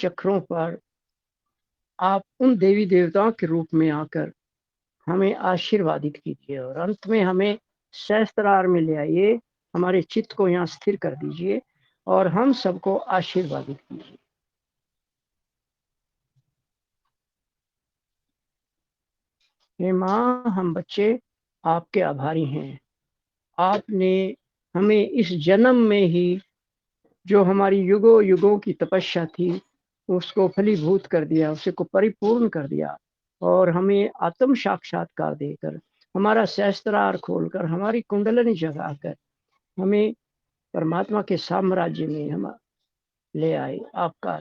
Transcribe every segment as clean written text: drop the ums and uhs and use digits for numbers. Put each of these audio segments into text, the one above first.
चक्रों पर आप उन देवी देवताओं के रूप में आकर हमें आशीर्वादित कीजिए और अंत में हमें सहस्त्रार में ले आइए, हमारे चित्त को यहाँ स्थिर कर दीजिए और हम सबको आशीर्वादित कीजिए। हे माँ, हम बच्चे आपके आभारी हैं। आपने हमें इस जन्म में ही जो हमारी युगों युगों की तपस्या थी उसको फलीभूत कर दिया, उसको परिपूर्ण कर दिया और हमें आत्म साक्षात्कार देकर, हमारा सहस्त्रार खोलकर, हमारी कुंडलनी जगाकर हमें परमात्मा के साम्राज्य में हम ले आए। आपका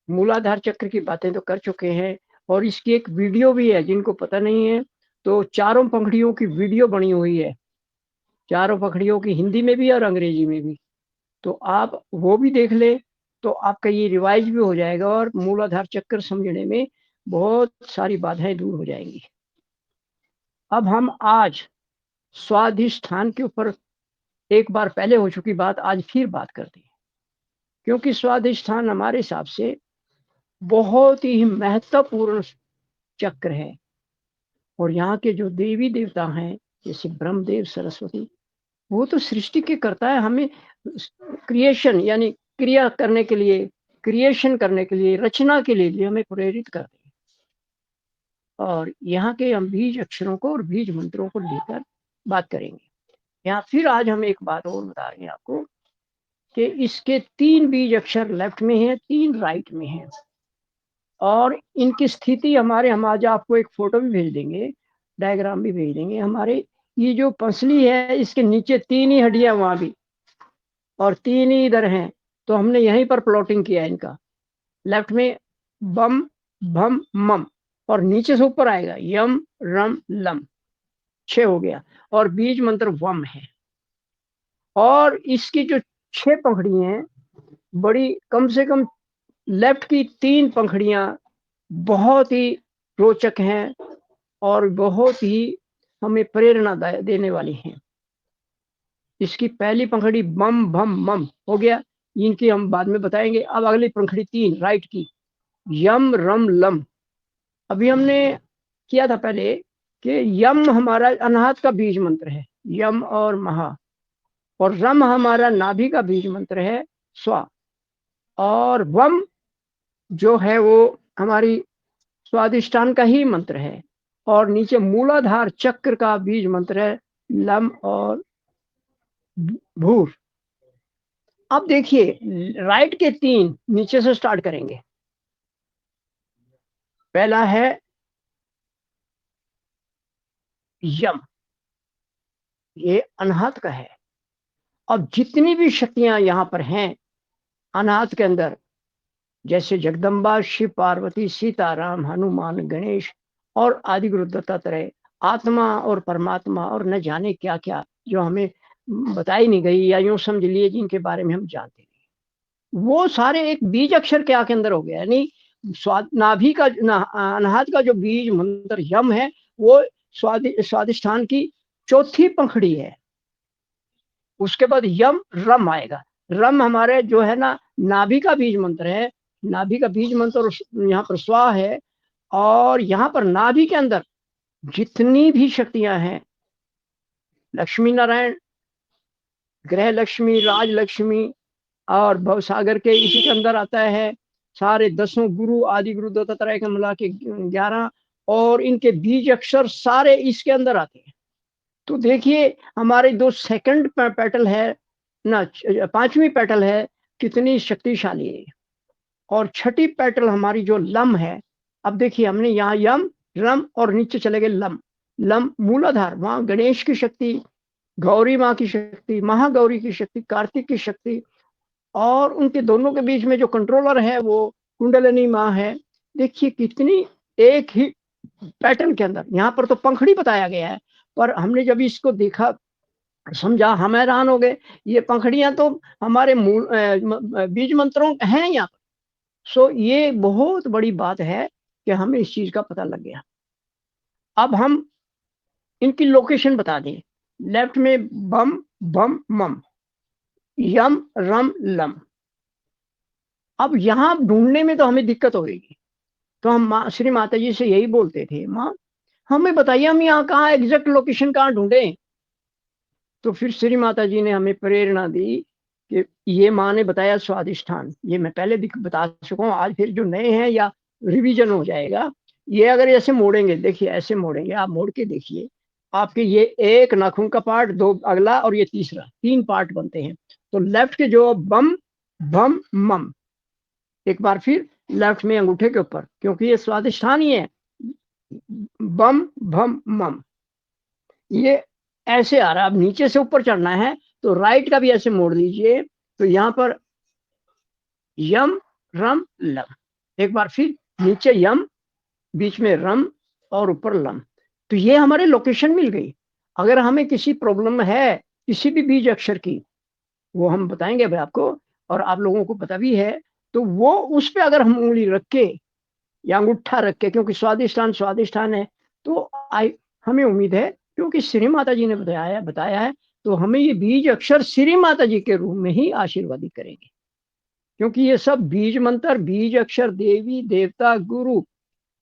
मूलाधार चक्र की बातें तो कर चुके हैं और इसकी एक वीडियो भी है, जिनको पता नहीं है तो चारों पंखड़ियों की वीडियो बनी हुई है, चारों पंखड़ियों की, हिंदी में भी और अंग्रेजी में भी। तो आप वो भी देख ले तो आपका ये रिवाइज भी हो जाएगा और मूलाधार चक्र समझने में बहुत सारी बाधाएं दूर हो जाएंगी। अब हम आज स्वाधिष्ठान के ऊपर एक बार पहले हो चुकी बात आज फिर बात करते हैं, क्योंकि स्वाधिष्ठान हमारे हिसाब से बहुत ही महत्वपूर्ण चक्र है और यहाँ के जो देवी देवता हैं जैसे ब्रह्मदेव, सरस्वती, वो तो सृष्टि के करता है, हमें क्रिएशन यानी क्रिया करने के लिए, क्रिएशन करने के लिए, रचना के लिए हमें प्रेरित करते हैं। और यहाँ के हम बीज अक्षरों को और बीज मंत्रों को लेकर बात करेंगे। यहाँ फिर आज हम एक बात और बता रहे हैं आपको कि इसके 3 बीज अक्षर लेफ्ट में हैं, 3 राइट में हैं और इनकी स्थिति हम आज आपको एक फोटो भी भेज देंगे, डायग्राम भी भेज देंगे। हमारे ये जो पसली है इसके नीचे 3 ही हड्डियां वहां भी और 3 ही इधर हैं, तो हमने यहीं पर प्लॉटिंग किया है इनका। लेफ्ट में बम भम मम और नीचे से ऊपर आएगा यम रम लम, 6 हो गया और बीज मंत्र वम है। और इसकी जो 6 पंखड़ी हैं बड़ी, कम से कम लेफ्ट की 3 पंखड़ियां बहुत ही रोचक हैं और बहुत ही हमें प्रेरणा देने वाली हैं। इसकी पहली पंखड़ी बम भम मम हो गया, इनकी हम बाद में बताएंगे। अब अगली पंखड़ी 3 राइट की यम रम लम। अभी हमने किया था पहले कि यम हमारा अनाहत का बीज मंत्र है, यम और महा, और रम हमारा नाभि का बीज मंत्र है, स्वा, और वम जो है वो हमारी स्वादिष्टान का ही मंत्र है और नीचे मूलाधार चक्र का बीज मंत्र है, लम और भूर। अब देखिए राइट के 3 नीचे से स्टार्ट करेंगे। पहला है यम, ये अनाहत का है। अब जितनी भी शक्तियां यहां पर हैं अनाहत के अंदर, जैसे जगदम्बा, शिव पार्वती, सीताराम, हनुमान, गणेश और आदि गुरु दत्तात्रेय, आत्मा और परमात्मा और न जाने क्या क्या जो हमें बताई नहीं गई या यूं समझ लिए जिनके बारे में हम जानते नहीं, वो सारे एक बीज अक्षर के आके अंदर हो गया। यानी नाभि का अनाहत का जो बीज मंत्र यम है वो स्वादिष्ठान की चौथी पंखड़ी है। उसके बाद यम रम आएगा। रम हमारे जो है ना नाभि का बीज मंत्र है, नाभि का बीज मंत्र यहाँ पर स्वा है और यहाँ पर नाभि के अंदर जितनी भी शक्तियां हैं, लक्ष्मी नारायण, ग्रह लक्ष्मी, राज लक्ष्मी और भवसागर के इसी के अंदर आता है, सारे 10 गुरु आदि गुरु दत्तात्रेय के मिला के 11 और इनके बीज अक्षर सारे इसके अंदर आते हैं। तो देखिए हमारे जो सेकंड पेटल है ना, 5वीं पेटल है, कितनी शक्तिशाली है। और छठी पेटल हमारी जो लम है, अब देखिए हमने यहाँ यम रम और नीचे चले गए लम। लम मूलाधार, वहां गणेश की शक्ति, गौरी माँ की शक्ति, महागौरी की शक्ति, कार्तिक की शक्ति और उनके दोनों के बीच में जो कंट्रोलर है वो कुंडलिनी माँ है। देखिए कितनी एक ही पैटर्न के अंदर, यहाँ पर तो पंखड़ी बताया गया है पर हमने जब इसको देखा समझा हम हैरान हो गए, ये पंखड़ियां तो हमारे मूल बीज मंत्रों हैं यहाँ पर। सो ये बहुत बड़ी बात है कि हमें इस चीज का पता लग गया। अब हम इनकी लोकेशन बता दें। लेफ्ट में बम भम मम, यम रम लम, अब यहाँ ढूंढने में तो हमें दिक्कत होगी, तो हम श्री माता जी से यही बोलते थे, माँ हमें बताइए हम यहाँ कहाँ एग्जैक्ट लोकेशन कहाँ ढूंढें। तो फिर श्री माता जी ने हमें प्रेरणा दी कि ये माँ ने बताया स्वादिष्ठान, ये मैं पहले भी बता चुका हूँ, आज फिर जो नए हैं या रिवीजन हो जाएगा। ये अगर ऐसे मोड़ेंगे, देखिए ऐसे मोड़ेंगे, आप मोड़ के देखिए, आपके ये एक नाखून का पार्ट, दो अगला और ये तीसरा, 3 पार्ट बनते हैं। तो लेफ्ट के जो बम भम मम, एक बार फिर लेफ्ट में अंगूठे के ऊपर, क्योंकि ये स्वादिष्ठान ही है, बम भम मम, ये ऐसे आ रहा है। अब नीचे से ऊपर चढ़ना है तो राइट का भी ऐसे मोड़ दीजिए, तो यहाँ पर यम रम लम, एक बार फिर नीचे यम, बीच में रम और ऊपर लम। तो ये हमारे लोकेशन मिल गई। अगर हमें किसी प्रॉब्लम है किसी भी बीज अक्षर की, वो हम बताएंगे अभी आपको, और आप लोगों को पता भी है, तो वो उस पे अगर हम उंगली रख के या अंगूठा रख के, क्योंकि स्वादिष्ठान है, तो हमें उम्मीद है, क्योंकि श्री माता जी ने बताया है, तो हमें ये बीज अक्षर श्री माता जी के रूप में ही आशीर्वादित करेंगे, क्योंकि ये सब बीज मंत्र, बीज अक्षर, देवी देवता, गुरु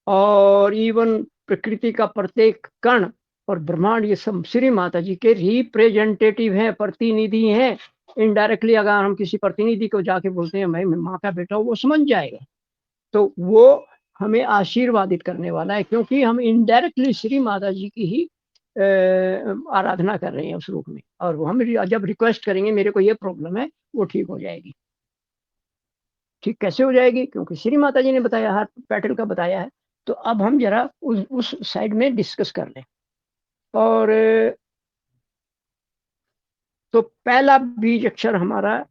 और इवन प्रकृति का प्रत्येक कण और ब्रह्मांड, ये सब श्री माता जी के रिप्रेजेंटेटिव हैं, प्रतिनिधि हैं। इनडायरेक्टली अगर हम किसी प्रतिनिधि को जाके बोलते हैं मैं माँ का बेटा हूँ, वो समझ जाएगा, तो वो हमें आशीर्वादित करने वाला है, क्योंकि हम इनडायरेक्टली श्री माता जी की ही आराधना कर रहे हैं उस रूप में, और हम जब रिक्वेस्ट करेंगे मेरे को ये प्रॉब्लम है, वो ठीक हो जाएगी। ठीक कैसे हो जाएगी? क्योंकि श्री माता जी ने बताया, हर पैटर्न का बताया है। तो अब हम जरा उस साइड में डिस्कस कर लें। और तो पहला बीज अक्षर हमारा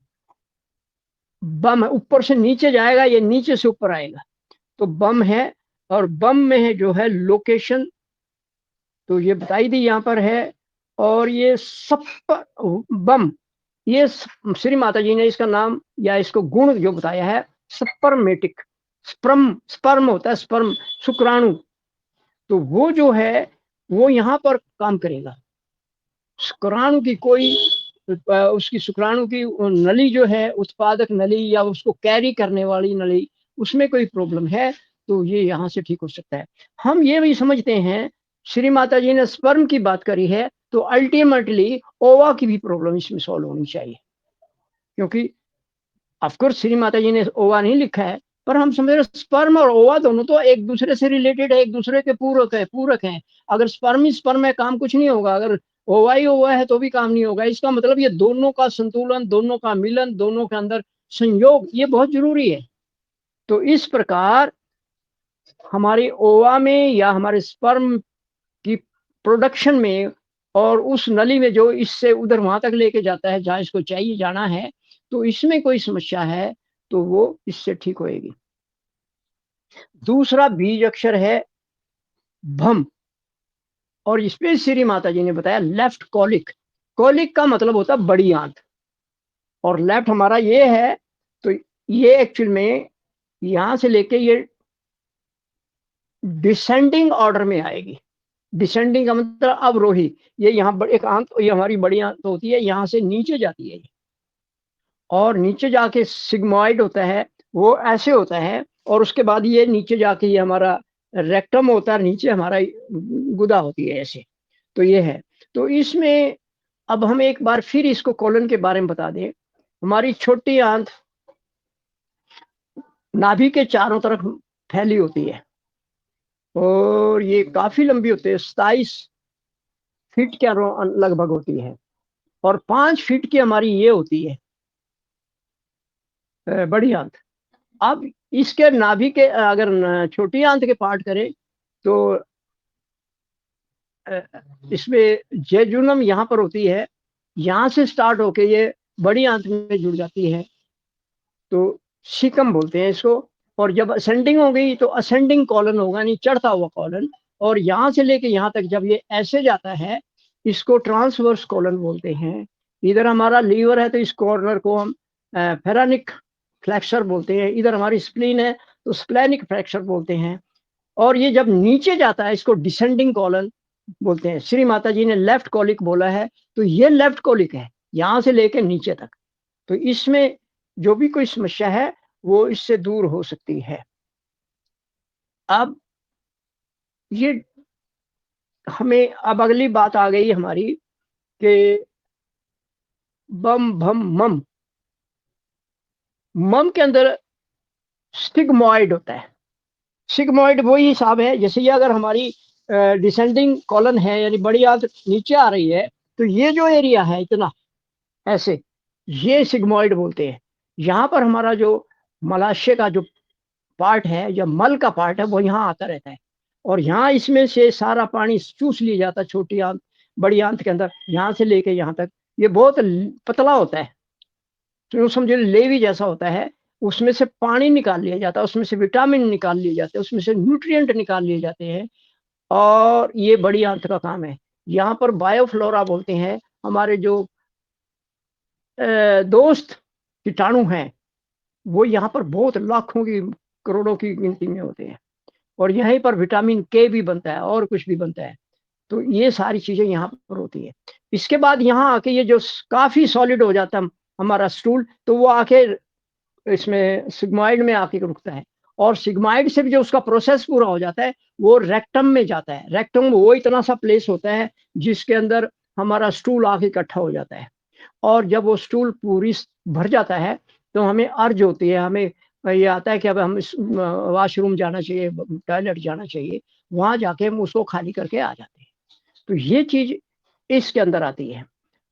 बम है, ऊपर से नीचे जाएगा, ये नीचे से ऊपर आएगा, तो बम है। और बम में है जो है लोकेशन, तो ये बताई दी यहाँ पर है। और ये सब बम, ये श्री माता जी ने इसका नाम या इसको गुण जो बताया है, स्पर्मेटिक, स्पर्म होता है, स्पर्म शुक्राणु, तो वो जो है वो यहाँ पर काम करेगा। शुक्राणु की कोई उसकी शुक्राणु की नली जो है, उत्पादक नली या उसको कैरी करने वाली नली, उसमें कोई प्रॉब्लम है तो ये यहाँ से ठीक हो सकता है। हम ये भी समझते हैं, श्री माता जी ने स्पर्म की बात करी है, तो अल्टीमेटली ओवा की भी प्रॉब्लम इसमें सॉल्व होनी चाहिए, क्योंकि ऑफकोर्स श्री माता जी ने ओवा नहीं लिखा है, पर हम समझ रहे स्पर्म और ओवा दोनों तो एक दूसरे से रिलेटेड है, एक दूसरे के पूरक हैं। अगर स्पर्म ही स्पर्म है, काम कुछ नहीं होगा, अगर ओवा ही ओवा है तो भी काम नहीं होगा। इसका मतलब ये दोनों का संतुलन, दोनों का मिलन, दोनों के अंदर संयोग, ये बहुत जरूरी है। तो इस प्रकार हमारे ओवा में या हमारे स्पर्म की प्रोडक्शन में और उस नली में जो इससे उधर वहां तक लेके जाता है जहां इसको चाहिए जाना है, तो इसमें कोई समस्या है तो वो इससे ठीक होएगी। दूसरा बीज अक्षर है भम, और इसमें श्री माता जी ने बताया लेफ्ट कॉलिक। कॉलिक का मतलब होता है बड़ी आंत, और लेफ्ट हमारा ये है, तो ये एक्चुअल में यहां से लेके ये डिसेंडिंग ऑर्डर में आएगी। डिसेंडिंग का मतलब अवरोही, ये यहाँ एक आंत, ये हमारी बड़ी आंत होती है, यहाँ से नीचे जाती है, और नीचे जाके सिग्मोइड होता है, वो ऐसे होता है, और उसके बाद ये नीचे जाके ये हमारा रेक्टम होता है, नीचे हमारा गुदा होती है ऐसे। तो ये है, तो इसमें अब हम एक बार फिर इसको कोलन के बारे में बता दें। हमारी छोटी आंत नाभि के चारों तरफ फैली होती है, और ये काफी लंबी होती है, 27 फीट के लगभग होती है, और 5 फीट की हमारी ये होती है बड़ी आंत। अब इसके नाभि के अगर छोटी आंत के पार्ट करें तो इसमें जेजुनम यहाँ पर होती है, यहाँ से स्टार्ट होके ये बड़ी आंत में जुड़ जाती है, तो शिकम बोलते हैं इसको। और जब असेंडिंग हो गई तो असेंडिंग कॉलन होगा, नहीं चढ़ता हुआ कॉलन, और यहाँ से लेके यहाँ तक जब ये ऐसे जाता है, इसको ट्रांसवर्स कॉलन बोलते हैं। इधर हमारा लीवर है तो इस कॉर्नर को हम फेरानिक फ्लैक्सर बोलते हैं, इधर हमारी स्प्लीन है तो स्प्लेनिक फ्लैक्सर बोलते हैं। और ये जब नीचे जाता है इसको डिसेंडिंग कॉलन बोलते हैं। श्री माता जी ने लेफ्ट कॉलिक बोला है, तो ये लेफ्ट कॉलिक है, यहाँ से लेके नीचे तक। तो इसमें जो भी कोई समस्या है वो इससे दूर हो सकती है। अब ये हमें अब अगली बात आ गई हमारी कि बम, भम, मम। मम के अंदर सिग्मॉइड होता है। सिग्मॉइड वही हिसाब है, जैसे ये अगर हमारी डिसेंडिंग कॉलन है, यानी बड़ी आंत नीचे आ रही है, तो ये जो एरिया है इतना ऐसे, ये सिग्मॉइड बोलते हैं। यहाँ पर हमारा जो मलाशय का जो पार्ट है या मल का पार्ट है वो यहाँ आता रहता है, और यहाँ इसमें से सारा पानी चूस लिया जाता है छोटी आंत बड़ी आंत के अंदर, यहाँ से लेके यहाँ तक। ये बहुत पतला होता है, तो समझो लेवी जैसा होता है। उसमें से पानी निकाल लिया जाता है, उसमें से विटामिन निकाल लिए जाते हैं, उसमें से न्यूट्रिएंट निकाल लिए जाते हैं, और ये बड़ी आंत का काम है। यहाँ पर बायोफ्लोरा बोलते हैं, हमारे जो दोस्त कीटाणु हैं वो यहाँ पर बहुत लाखों की करोड़ों की गिनती में होते हैं, और यहीं पर विटामिन के भी बनता है और कुछ भी बनता है। तो ये सारी चीजें यहाँ पर होती है। इसके बाद यहाँ आके ये जो काफी सॉलिड हो जाता है हमारा स्टूल, तो वो आके इसमें सिग्मॉइड में आके रुकता है, और सिग्मॉइड से भी जो उसका प्रोसेस पूरा हो जाता है वो रेक्टम में जाता है। रेक्टम वो इतना सा प्लेस होता है जिसके अंदर हमारा स्टूल आके इकट्ठा हो जाता है, और जब वो स्टूल पूरी भर जाता है तो हमें अर्ज होती है, हमें ये आता है कि अब हम वॉशरूम जाना चाहिए, टॉयलेट जाना चाहिए। वहां जाके हम उसको खाली करके आ जाते हैं। तो ये चीज इसके अंदर आती है।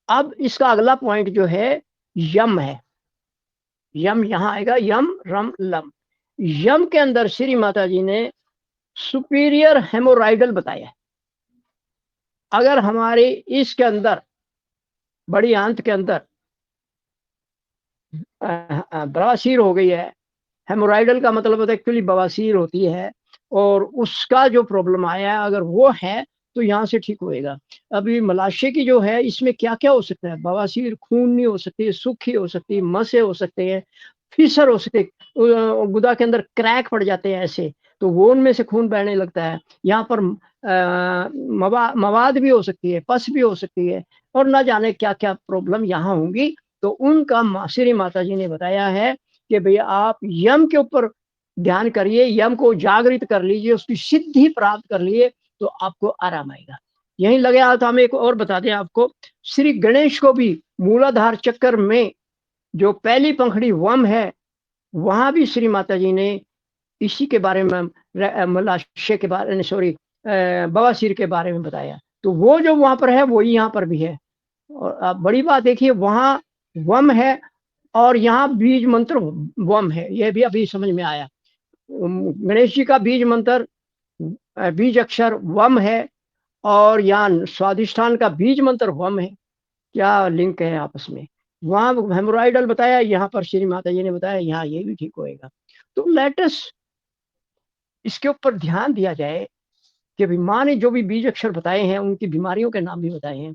अब इसका अगला पॉइंट जो है यम है। यम यहाँ आएगा, यम, रम, लम। यम के अंदर श्री माता जी ने सुपीरियर हेमोराइडल बताया। अगर हमारे इसके अंदर बड़ी आंत के अंदर बवासीर हो गई है, हेमोराइडल का मतलब होता है एक्चुअली बवासीर होती है, और उसका जो प्रॉब्लम आया है अगर वो है तो यहाँ से ठीक होएगा। अभी मलाशय की जो है इसमें क्या क्या हो सकता है, बवासीर, खून नहीं हो सकती, सुखी हो सकती, मसे हो सकते हैं, फिसर हो सकते, गुदा के अंदर क्रैक पड़ जाते हैं ऐसे, तो वो उनमें से खून बहने लगता है। यहाँ पर मवाद भी हो सकती है, पस भी हो सकती है, और ना जाने क्या क्या प्रॉब्लम यहाँ होंगी। तो उनका श्री माता जी ने बताया है कि भैया आप यम के ऊपर ध्यान करिए, यम को जागृत कर लीजिए, उसकी सिद्धि प्राप्त कर लिए, तो आपको आराम आएगा। यहीं लगे हाथ हम एक और बता दें आपको, श्री गणेश को भी मूलाधार चक्कर में जो पहली पंखड़ी वम है, वहां भी श्री माता जी ने इसी के बारे में, मलाशय के बारे में, सॉरी, बवासीर के बारे में बताया। तो वो जो वहां पर है वही यहाँ पर भी है। और आप बड़ी बात देखिए, वहां वम है और यहाँ बीज मंत्र वम है, यह भी अभी समझ में आया। गणेश जी का बीज मंत्र, बीज अक्षर वम है, और यहाँ स्वादिष्ठान का बीज मंत्र वम है। क्या लिंक है आपस में। वहां हेमोराइडल बताया, यहाँ पर श्री माता जी ने बताया यहाँ ये भी ठीक होएगा। तो लेटेस्ट इसके ऊपर ध्यान दिया जाए कि भी माँ ने जो भी बीज अक्षर बताए हैं उनकी बीमारियों के नाम भी बताए हैं।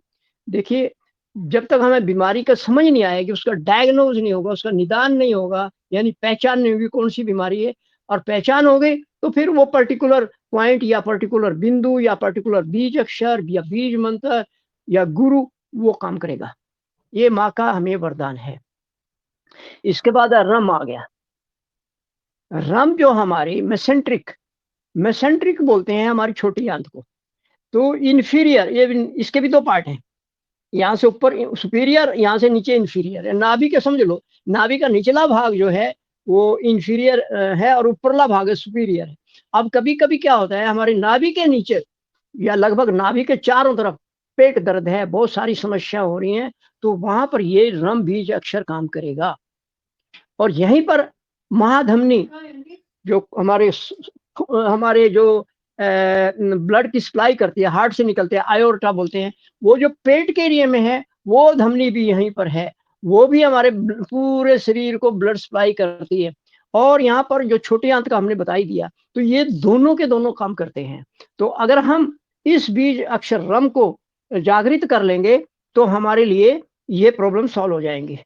देखिए, जब तक हमें बीमारी का समझ नहीं आएगी, उसका डायग्नोज नहीं होगा, उसका निदान नहीं होगा, यानी पहचान नहीं होगी कौन सी बीमारी है, और पहचान हो गई तो फिर वो पर्टिकुलर पॉइंट या पर्टिकुलर बिंदु या पर्टिकुलर बीज अक्षर या बीज मंत्र या गुरु वो काम करेगा। ये माँ का हमें वरदान है। इसके बाद रम आ गया। रम जो हमारी मेसेंट्रिक, मेसेंट्रिक बोलते हैं हमारी छोटी आंत को। तो इन्फीरियर, ये इसके भी दो पार्ट हैं, यहाँ से ऊपर सुपीरियर, यहाँ से नीचे इन्फीरियर है। नाभि के समझ लो, नाभि का निचला भाग जो है वो इन्फीरियर है, और ऊपरला भाग है सुपीरियर है। अब कभी कभी क्या होता है, हमारी नाभि के नीचे या लगभग नाभि के चारों तरफ पेट दर्द है, बहुत सारी समस्या हो रही हैं, तो वहां पर ये रम बीज अक्षर काम करेगा। और यहीं पर महाधमनी, जो हमारे जो ब्लड की सप्लाई करती है, हार्ट से निकलते हैं, आयोर्टा बोलते हैं, वो जो पेट के एरिया में है वो धमनी भी यहीं पर है। वो भी हमारे पूरे शरीर को ब्लड सप्लाई करती है। और यहाँ पर जो छोटी आंत का हमने बता ही दिया, तो ये दोनों के दोनों काम करते हैं। तो अगर हम इस बीज अक्षर रम को जागृत कर लेंगे तो हमारे लिए ये प्रॉब्लम सॉल्व हो जाएंगे।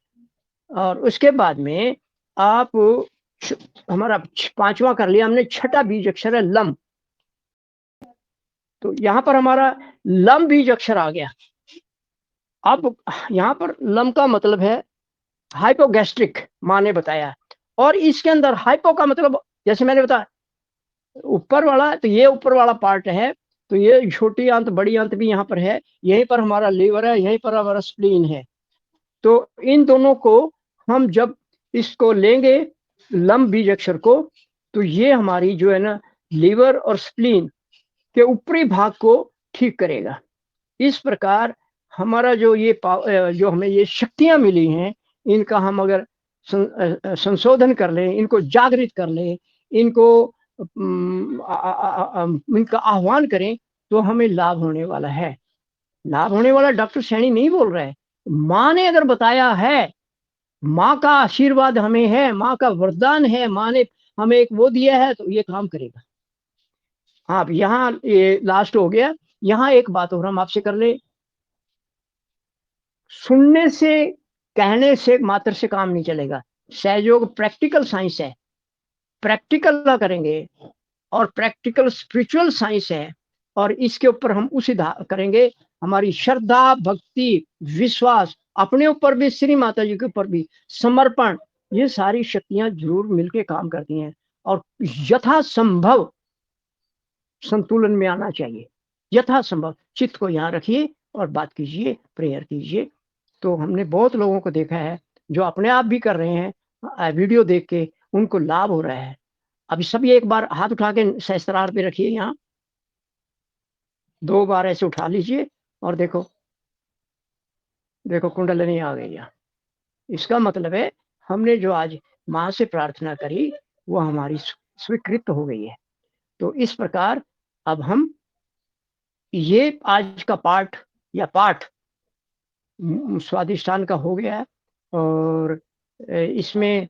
और उसके बाद में आप, हमारा पांचवा कर लिया हमने, छठा बीज अक्षर है लम। तो यहाँ पर हमारा लम बीज अक्षर आ गया। अब यहाँ पर लम का मतलब है हाइपोगैस्ट्रिक, माँ ने बताया, और इसके अंदर हाइपो का मतलब जैसे मैंने बताया ऊपर वाला, तो ये ऊपर वाला पार्ट है, तो ये छोटी आंत बड़ी आंत भी यहाँ पर है, यहीं पर हमारा लीवर है, यहीं पर हमारा स्प्लीन है। तो इन दोनों को हम जब इसको लेंगे लंब बीज अक्षर को, तो ये हमारी जो है ना लीवर और स्प्लीन के ऊपरी भाग को ठीक करेगा। इस प्रकार हमारा जो ये जो हमें ये शक्तियां मिली हैं, इनका हम अगर संशोधन कर लें, इनको जागृत कर लें, इनको इनका आह्वान करें, तो हमें लाभ होने वाला है। लाभ होने वाला डॉक्टर सैनी नहीं बोल रहा है, माँ ने अगर बताया है, माँ का आशीर्वाद हमें है, माँ का वरदान है, माँ ने हमें एक वो दिया है, तो ये काम करेगा। हाँ, यहाँ ये लास्ट हो गया। यहाँ एक बात और हम आपसे कर ले, सुनने से कहने से मात्र से काम नहीं चलेगा। सहयोग प्रैक्टिकल साइंस है, प्रैक्टिकल ना करेंगे, और प्रैक्टिकल स्पिरिचुअल साइंस है, और इसके ऊपर हम उसी करेंगे। हमारी श्रद्धा, भक्ति, विश्वास, अपने ऊपर भी, श्री माता जी के ऊपर भी समर्पण, ये सारी शक्तियां जरूर मिलके काम करती हैं, और यथासंभव संतुलन में आना चाहिए। यथासंभव चित्त को यहाँ रखिए और बात कीजिए, प्रेयर कीजिए। तो हमने बहुत लोगों को देखा है जो अपने आप भी कर रहे हैं, वीडियो देख के उनको लाभ हो रहा है। अभी सभी एक बार हाथ उठा के सहस्त्रार पे रखिए, यहाँ 2 बार ऐसे उठा लीजिए और देखो, देखो कुंडलिनी आ गई यहाँ। इसका मतलब है हमने जो आज माँ से प्रार्थना करी वो हमारी स्वीकृत हो गई है। तो इस प्रकार अब हम ये आज का पाठ या पाठ स्वादिष्टान का हो गया है, और इसमें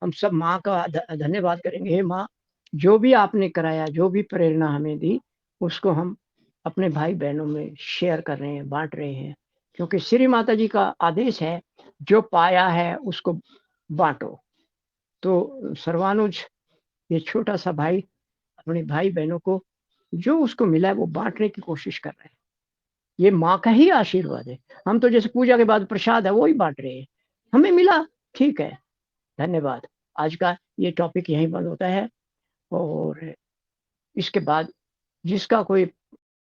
हम सब माँ का धन्यवाद करेंगे। हे माँ, जो भी आपने कराया, जो भी प्रेरणा हमें दी, उसको हम अपने भाई बहनों में शेयर कर रहे हैं, बांट रहे हैं, क्योंकि श्री माता जी का आदेश है, जो पाया है उसको बांटो। तो सर्वानुज ये छोटा सा भाई अपने भाई बहनों को जो उसको मिला है वो बांटने की कोशिश कर रहे हैं। ये माँ का ही आशीर्वाद है। हम तो जैसे पूजा के बाद प्रसाद है वो ही बांट रहे हैं, हमें मिला, ठीक है, धन्यवाद। आज का ये टॉपिक यहीं बंद होता है, और इसके बाद जिसका कोई